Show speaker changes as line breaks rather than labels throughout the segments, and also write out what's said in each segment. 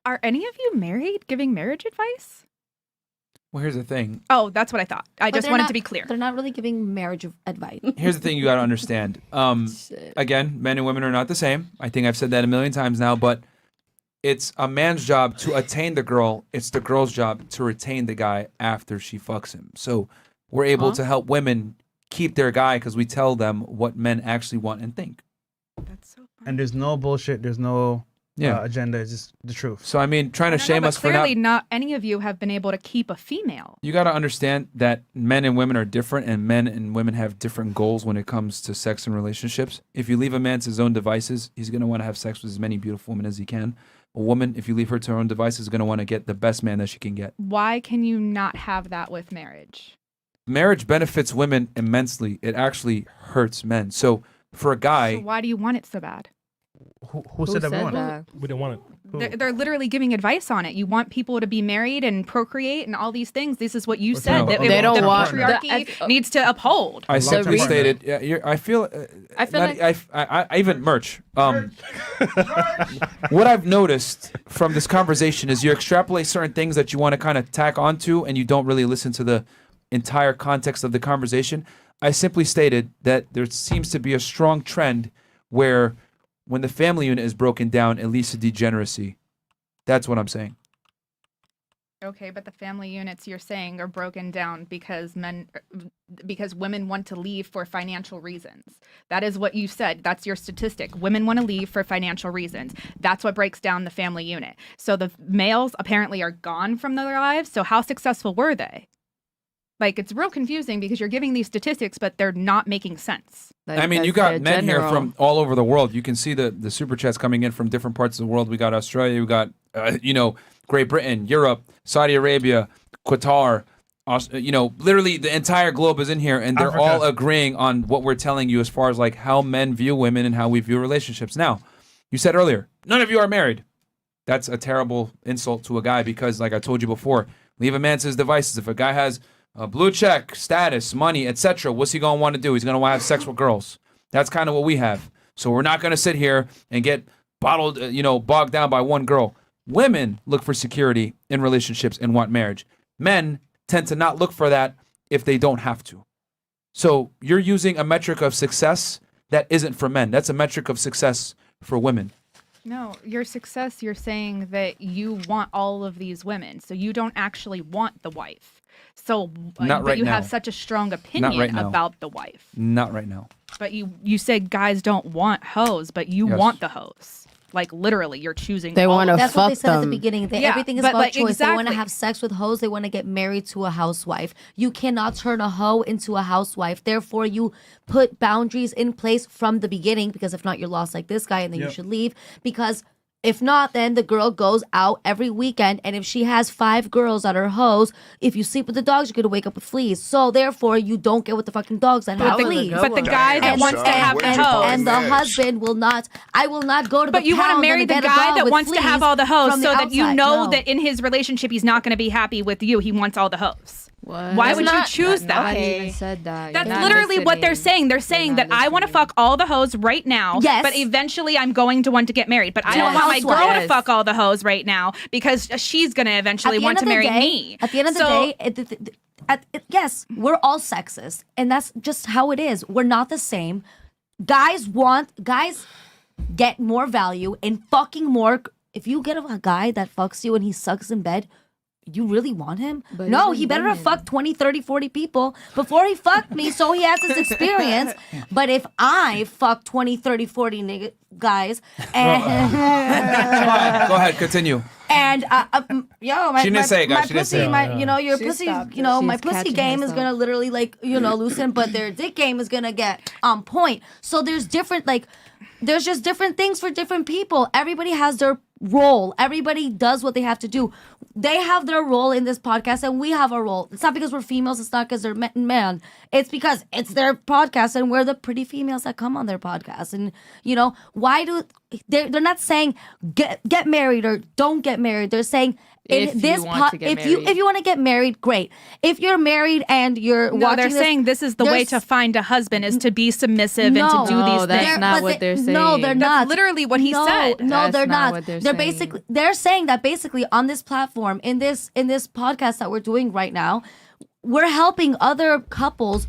Are any of you married giving marriage advice?
Well, here's the thing.
Oh, that's what I thought. I just wanted to be clear.
They're not really giving marriage advice.
Here's the thing you got to understand. Again, men and women are not the same. I think I've said that a million times now, but it's a man's job to attain the girl. It's the girl's job to retain the guy after she fucks him. So we're able to help women keep their guy because we tell them what men actually want and think.
That's so funny.
And there's no bullshit. There's no agenda. It's just the truth.
So I mean, trying to shame us for
clearly not any of you have been able to keep a female.
You got to understand that men and women are different, and men and women have different goals when it comes to sex and relationships. If you leave a man to his own devices, he's going to want to have sex with as many beautiful women as he can. A woman, if you leave her to her own devices, is going to want to get the best man that she can get.
Why can you not have that with marriage?
Marriage benefits women immensely. It actually hurts men. So for a guy...
So why do you want it so bad?
Who said that we want it?
We didn't want it.
They're literally giving advice on it. You want people to be married and procrate and all these things. This is what you said. That
they don't want
patriarchy needs to uphold.
I simply stated. Yeah, I feel like I even merch. What I've noticed from this conversation is you extrapolate certain things that you want to kind of tack onto, and you don't really listen to the entire context of the conversation. I simply stated that there seems to be a strong trend where when the family unit is broken down, it leads to degeneracy. That's what I'm saying.
Okay, but the family units you're saying are broken down because women want to leave for financial reasons. That is what you said. That's your statistic. Women want to leave for financial reasons. That's what breaks down the family unit. So the males apparently are gone from their lives. So how successful were they? Like, it's real confusing because you're giving these statistics, but they're not making sense.
I mean, you got men here from all over the world. You can see the super chats coming in from different parts of the world. We got Australia, we got, Great Britain, Europe, Saudi Arabia, Qatar, literally the entire globe is in here, and they're all agreeing on what we're telling you as far as like how men view women and how we view relationships. Now, you said earlier, none of you are married. That's a terrible insult to a guy because, like I told you before, leave a man to his devices. If a guy has a blue check, status, money, etc., what's he going to want to do? He's going to want to have sex with girls. That's kind of what we have. So we're not going to sit here and get bogged down by one girl. Women look for security in relationships and want marriage. Men tend to not look for that if they don't have to. So you're using a metric of success that isn't for men. That's a metric of success for women.
No, your success, you're saying that you want all of these women. So you don't actually want the wife. So but you have such a strong opinion about the wife.
Not right now.
But you said guys don't want hoes, but you want the hoes. Like, literally, you're choosing.
They want to fuck them.
That's what they said at the beginning. Everything is about choice.
Exactly.
They want to have sex with hoes. They want to get married to a housewife. You cannot turn a hoe into a housewife. Therefore, you put boundaries in place from the beginning, because if not, you're lost like this guy, and then you should leave. Because if not, then the girl goes out every weekend, and if she has 5 girls that are hoes, if you sleep with the dogs, you're going to wake up with fleas. So, therefore, you don't get with the fucking dogs that have fleas.
But the guy that wants to have the hoes.
And the husband will not, I will not go to the
But you want to marry the guy that wants to have all the hoes so that you know that in his relationship, he's not going to be happy with you. He wants all the hoes.
What?
Why would you choose that?
Nobody even said that.
That's literally what they're saying. They're saying that I want to fuck all the hoes right now, but eventually I'm going to want to get married. But I don't want my girl to fuck all the hoes right now because she's going to eventually want to marry me.
At the end of the day, yes, we're all sexist, and that's just how it is. We're not the same. Guys get more value in fucking more. If you get a guy that fucks you and he sucks in bed, you really want him? But no, he better have fucked 20, 30, 40 people before he fucked me so he has this experience. But if I fuck 20, 30, 40 guys and...
Go ahead, continue.
And my pussy game is gonna literally loosen, but their dick game is gonna get on point. So there's there's just different things for different people. Everybody has their role. Everybody does what they have to do. They have their role in this podcast, and we have our role. It's not because we're females. It's not because they're men. It's because it's their podcast, and we're the pretty females that come on their podcast. And why do they're not saying get married or don't get married. They're saying
If you want to get married.
if you want to get married, great. If you're married and you're
No,
watching
they're
this,
saying this is the way to find a husband is to be submissive and to do
No,
these
that's
things.
not what they're saying.
No, they're
That's
not.
literally what he said.
No,
That's
they're
not
not.
what they're
They're
saying.
basically they're saying that basically on this platform, in this podcast that we're doing right now, we're helping other couples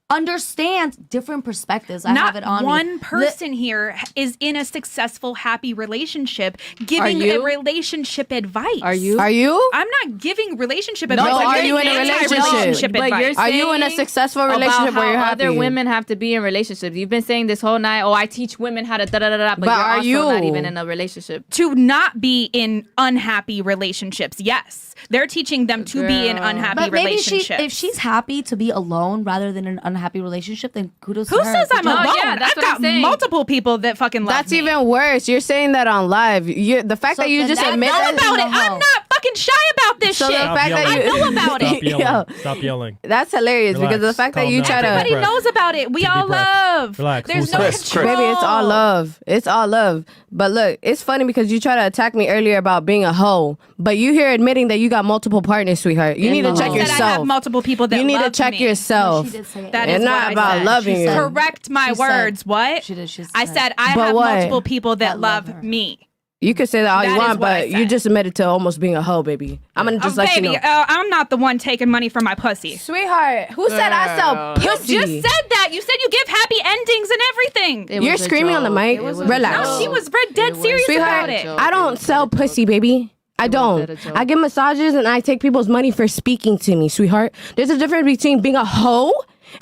understand different perspectives. I have it on
Not one
me.
person here is in a successful, happy relationship giving
you?
a relationship advice.
Are you?
Are you?
I'm not giving relationship
No,
advice. I'm
are
giving
you in a
anti-relationship
relationship?
But you're
advice.
Are you in a
saying
successful
about
relationship where
how
you're happy?
other women have to be in relationships. You've been saying this whole night, I teach women how to da-da-da-da, but you're
are
also
you?
not even in a relationship.
To not be in unhappy relationships. Yes. They're teaching them to be in
Girl.
unhappy
But maybe
relationships.
if she's happy to be alone rather than an unhappy relationship, then kudos
Who
to her.
says I'm
No,
alone?
yeah, that's
I've
what I'm
got
saying.
multiple people that fucking love
That's
me.
even worse. You're saying that on live. The fact
So
that you
then
just
that-
admit
know
that.
about it.
No.
I'm not fucking shy about this
So
shit.
the fact that
I
you
know about
Stop
it.
yelling.
Yo.
Stop yelling.
That's hilarious because the
Relax.
fact that
Calm
you
down.
try to.
Everybody
breath.
knows about it. We
Take a
all
deep breath.
love.
Relax.
There's
Who's
no
Chris?
control.
Baby, it's all love. It's all love. But look, it's funny because you try to attack me earlier about being a hoe, but you here admitting that you got multiple partners, sweetheart. You need to
the
check
hoe.
That I have
yourself.
multiple people that
You need to
love
check
me.
yourself.
She did say it.
That
It's
is
not
what I
about
said.
loving
She
you.
said-
Correct my
She said-
words. What?
She did.
I said I
But
have
what?
multiple people that
love
love
her.
me.
You can say that all
That
you
is
want,
what I
but you
said.
just admitted to almost being a hoe, baby. I'm gonna just
Oh,
let
baby,
you know.
I'm not the one taking money from my pussy.
Sweetheart, who said I sell
Girl.
pussy?
You just said that. You said you give happy endings and everything.
It was
You're
a
screaming on the
joke.
mic.
It was a
Relax.
No,
joke.
she was dead
It was
serious
Sweetheart,
about it.
joke.
I don't sell pussy, baby. I don't.
a joke.
I give massages and I take people's money for speaking to me, sweetheart. There's a difference between being a hoe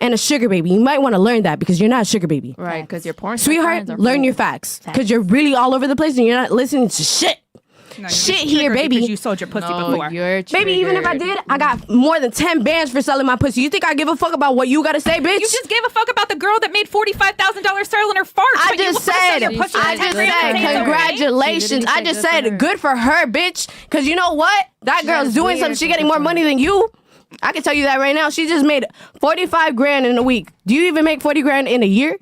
and a sugar baby. You might want to learn that because you're not a sugar baby.
Right, because your porn
Sweetheart,
friends are
learn
fools.
your facts because you're really all over the place and you're not listening to shit.
No, you're
Shit
just
here,
triggered
baby.
Because you sold your pussy
No,
before.
you're
Baby, even if I
triggered.
did, I got more than 10 bands for selling my pussy. You think I give a fuck about what you gotta say, bitch?
You just gave a fuck about the girl that made $45,000 selling her farts.
I
but you
just
wanna sell
said,
your pussy for
I
10
just
grand
said,
and say it's okay?
congratulations.
She
I
literally
just
said
said, good for her, bitch. Because you know what? That girl's
That's
doing
weird,
something. She
but
getting
good
more
for
money
her.
than you. I can tell you that right now. She just made 45 grand in a week. Do you even make 40 grand in a year?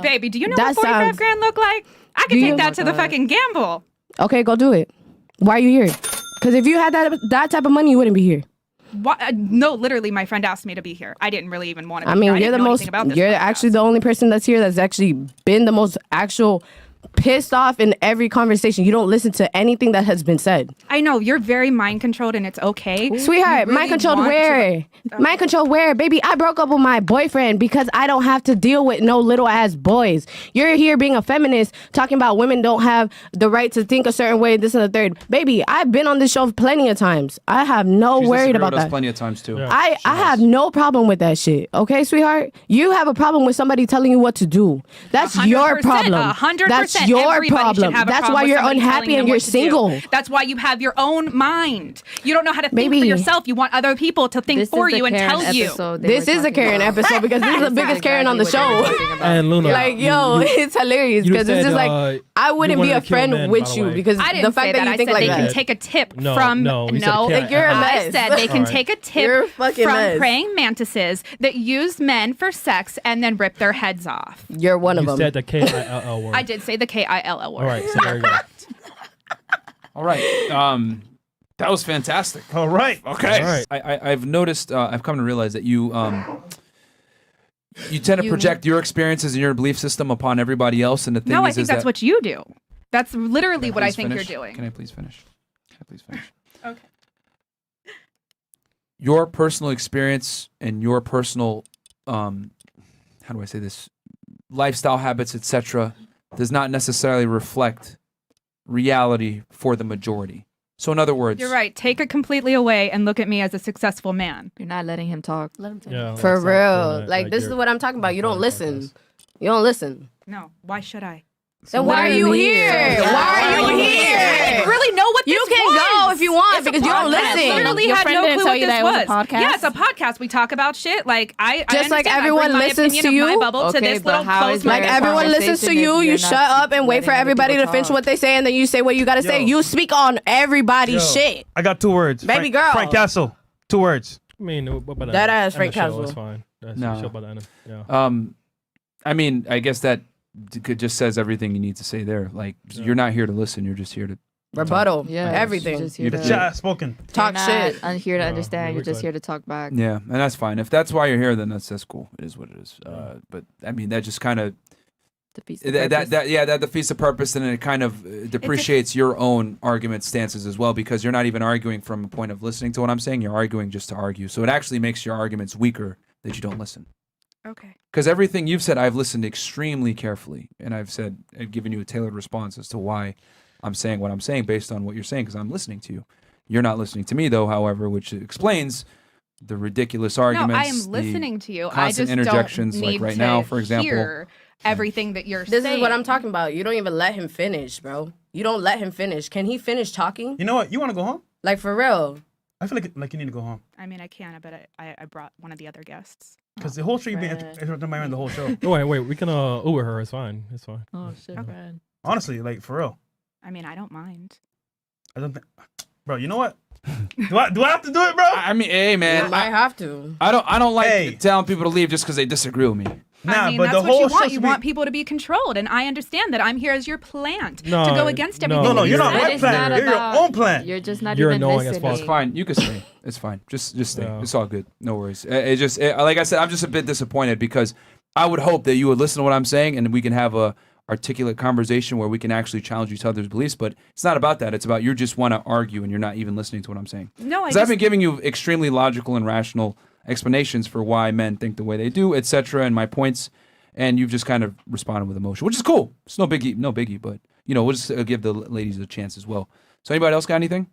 Baby, do you know
That
what 45
sounds-
grand look like? I
Do
could
you-
take that to the fucking gamble.
Okay, go do it. Why are you here? Because if you had that type of money, you wouldn't be here.
What? No, literally, my friend asked me to be here. I didn't really even want to be
I
here.
mean,
I
you're
didn't
the
know
most.
anything about this
You're
podcast.
actually the only person that's here that's actually been the most actual pissed off in every conversation. You don't listen to anything that has been said.
I know, you're very mind controlled and it's okay.
Sweetheart,
You really
mind controlled
want to-
where? Mind controlled where? Baby, I broke up with my boyfriend because I don't have to deal with no little ass boys. You're here being a feminist, talking about women don't have the right to think a certain way, this and the third. Baby, I've been on this show plenty of times. I have no
She's
worried
disagreed
about
with us
that.
plenty of times too.
Yeah.
I have no problem with that shit. Okay, sweetheart? You have a problem with somebody telling you what to do. That's your
100%,
problem.
100%.
That's your
Everybody should
problem.
have a
That's
problem
why
with
you're
somebody telling
unhappy
them
and you're
what to do.
single.
That's why you have your own mind. You don't know how to think
Baby.
for yourself. You want other people to think
This
for
is the
you and
Karen
tell you.
episode they
This
were
is a
talking
Karen
about.
episode because this is the biggest Karen on the
Exactly what
show.
they were talking about.
And Luna,
Like, yo, it's hilarious
you
because it's
said,
just like I wouldn't be
wanted
a
to kill
friend
men, by
with
the
you
way.
because
I didn't
the fact
say
that you
I
think
said
like
they
that.
can take a tip
No,
from
no, you said Karen.
Like, you're a
I
mess.
said they can
Alright.
take a
You're a
tip
fucking
from
mess.
praying mantises that use men for sex and then rip their heads off.
You're one of
You
them.
said the KILL word.
I did say the KILL word.
All right, so there you go.
All right. That was fantastic.
All right.
Okay.
All right.
I've noticed. I've come to realize that you tend to project your experiences and your belief system upon everybody else, and the thing
No, I
is
think that's
that,
what you do. That's literally
Can
what I
please
think
finish?
you're doing.
Can I please finish? Can I please finish?
Okay.
Your personal experience and your personal, how do I say this, lifestyle habits, etc., does not necessarily reflect reality for the majority. So, in other words,
You're right. Take it completely away and look at me as a successful man.
You're not letting him talk.
Let him take
Yeah,
it.
For
that's not
real.
cool,
Like, this is
you're-
what I'm talking about. You don't listen.
podcast.
You don't listen.
No, why should I?
Then why are you here? Why are you
I
here?
didn't really know what this
You can
was.
go if you want because you don't
I
listen.
literally
Your
had
friend
no
didn't
clue
tell
what
you
this
that it was a
was.
podcast?
Yeah, it's a podcast. We talk about shit. Like I
Just like
understand.
everyone
I bring my
listens
opinion
to
of
you.
my bubble to
Okay,
this
but
little
how
closed
is there
Like
a
microphone.
everyone listens to
conversation
you,
if
you
you're
shut
not
up and wait for
letting other
everybody to
people
finish
talk?
what they say, and then you say what you gotta say.
Yo.
You speak on everybody's
Yo,
shit.
I got 2 words.
Baby girl.
Frank Castle. 2 words.
I mean, what about
That
end
ass
the
Frank
show?
Castle.
It's fine. That's
No.
the show about the end. Yeah.
I mean, I guess that just says everything you need to say there. Like you're not here to listen. You're just here to
rebuttal.
Yeah,
Everything.
Just here
The
to,
chat spoken.
Talk
you're
shit.
not here to
No,
understand.
we're
You're just
good.
here to talk back.
Yeah, and that's fine. If that's why you're here, then that's cool. It is what it is. But I mean, that just kind of
Defeats the
that
purpose.
that defeats the purpose, and it kind of depreciates your own argument stances as well, because you're not even arguing from a point of listening to what I'm saying. You're arguing just to argue. So it actually makes your arguments weaker that you don't listen.
Okay.
Because everything you've said, I've listened extremely carefully, and I've given you a tailored response as to why I'm saying what I'm saying based on what you're saying, because I'm listening to you. You're not listening to me, though, however, which explains the ridiculous arguments.
No, I am listening to you. I
constant
just
interjections,
don't
like
need
right
to
now, for example.
hear everything that you're
This
saying.
is what I'm talking about. You don't even let him finish, bro. You don't let him finish. Can he finish talking?
You know what? You want to go home?
Like, for real.
I feel like you need to go home.
I mean, I can, but I brought one of the other guests.
Because the whole show you've been interrupting my man the whole show.
Oh, wait, we can Uber her. It's fine. It's fine.
Oh shit,
Okay.
Brad.
Honestly, like for real.
I mean, I don't mind.
I don't think, bro. You know what? Do I have to do it, bro?
I mean, hey, man.
You might have to.
I don't like
Hey.
telling people to leave just because they disagree with me.
Nah,
I mean,
but
that's
the
what
whole
you
show
want. You
should be-
want people to be controlled, and I understand that. I'm here as your plant
No,
to go against
no.
everything.
No,
that
you're
you
not
say.
my
It's
plan.
not
You're
about-
your own plan.
You're just not
You're
even
annoying as
listening.
fuck.
It's fine. You can stay. It's fine. Just stay.
Yeah.
It's all good. No worries. Like I said, I'm just a bit disappointed because I would hope that you would listen to what I'm saying and we can have a articulate conversation where we can actually challenge each other's beliefs. But it's not about that. It's about you just want to argue and you're not even listening to what I'm saying.
No, I
Because I've
just
been giving you extremely logical and rational explanations for why men think the way they do, etc., and my points, and you've just kind of responded with emotion, which is cool. It's no biggie, but we'll just give the ladies a chance as well. So anybody else got anything?